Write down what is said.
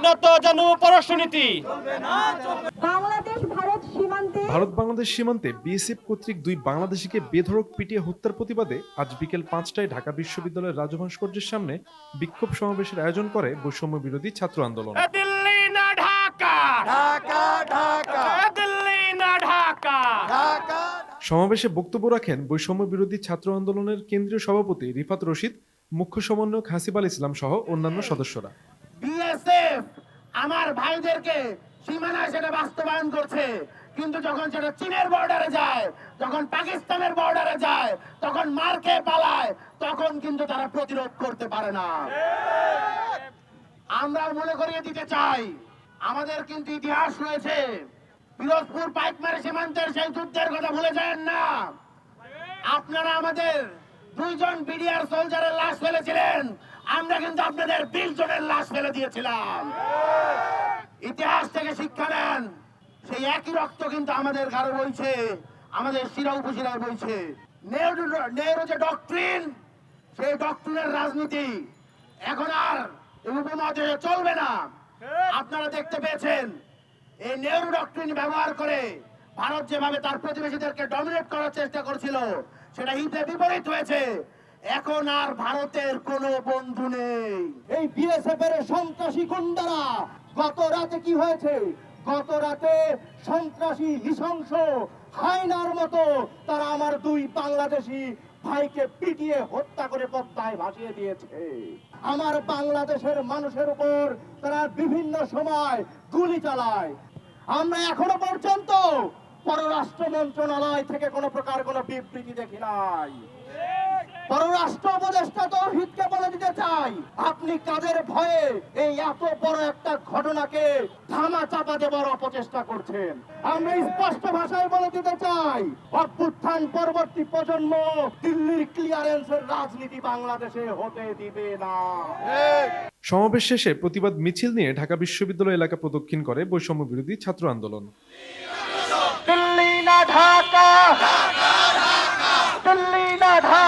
যত জানু পররাষ্ট্রনীতি। ভারত বাংলাদেশ সীমান্তে বিএসএফ কর্তৃক 2 বাংলাদেশিকে বেধড়ক পিটিয়ে হত্যার প্রতিবাদে আজ বিকেল 5টায় ঢাকা বিশ্ববিদ্যালয়ের রাজভাস্কর্যের সামনে বিক্ষোভ সমাবেশের আয়োজন করে বৈষম্য বিরোধী ছাত্র আন্দোলন। দিল্লি না ঢাকা, ঢাকা ঢাকা দিল্লি না ঢাকা। ঢাকা। সমাবেশে বক্তব্য রাখেন বৈষম্য বিরোধী ছাত্র আন্দোলনের কেন্দ্রীয় সভাপতি রিফাত রশিদ, মুখ্য সমন্বয়ক হাসিব আল ইসলাম সহ অন্যান্য সদস্যরা। বিএসএফ আমার ভাইদেরকে সীমানায় সেটা বাস্তবায়ন করছে, কিন্তু যখন সেটা চীনের বর্ডারে যায়, যখন পাকিস্তানের বর্ডারে যায়, তখন মার্কে পালায়, তখন কিন্তু তারা প্রতিরোধ করতে পারে না। আমরা মনে করিয়ে দিতে চাই, আমাদের কিন্তু ইতিহাস রয়েছে। পিরোজপুর পাইকমারি সীমান্তের সেই যুদ্ধের কথা ভুলে যান না। আপনারা আমাদের 2 জন বিডিআর সোলজারের লাশ ফেলেছিলেন, আমরা কিন্তু আপনাদের 20 জনের লাশ ফেলে দিয়েছিলাম। ইতিহাস থেকে শিক্ষা নেন, সেই একই রক্ত কিন্তু আমাদের গাঢ় বইছে, আমাদের শিরা উপশিরায় বইছে। নেহরু যে ডক্ট্রিন, সেই ডক্ট্রিনের রাজনীতি এখন আর উপমহাদেশে চলবে না। আপনারা দেখতে পেয়েছেন এই নেহরু ডক্ট্রিন ব্যবহার করে ভারত যেভাবে তার প্রতিবেশীদেরকে ডমিনেট করার চেষ্টা করছিল, সেটা হিতে বিপরীত হয়েছে। এখন আর ভারতের কোনো বন্ধু নেই। এই বিএসএফ এর সন্ত্রাসী গুন্ডারা গত রাতে কি হয়েছে? গত রাতে সন্ত্রাসী নৃশংস হায়নার মতো তারা আমার 2 বাংলাদেশি ভাইকে পিটিয়ে হত্যা করে পদ্মায় ভাসিয়ে দিয়েছে। আমার বাংলাদেশের মানুষের উপর তারা বিভিন্ন সময় গুলি চালায়। আমরা এখনো পর্যন্ত পররাষ্ট্র মন্ত্রণালয় থেকে কোনো প্রকার কোনো বিবৃতি দেখি নাই। পররাষ্ট্র উপদেষ্টা তৌহিদকে বলে দিতে চাই, আপনি কাদের ভয়ে এই এত বড় একটা ঘটনাকে ধামা চাপা দেবার অপচেষ্টা করছেন? আমরা স্পষ্ট ভাষায় বলে দিতে চাই, অভ্যুত্থান পরবর্তী প্রজন্ম দিল্লির ক্লিয়ারেন্সের রাজনীতি বাংলাদেশে হতে দিবে না। সমাবেশ শেষে প্রতিবাদ মিছিল নিয়ে ঢাকা বিশ্ববিদ্যালয় এলাকা প্রদক্ষিণ করে বৈষম্য বিরোধী ছাত্র আন্দোলন। দিল্লি না ঢাকা, দিল্লি না ঢাকা।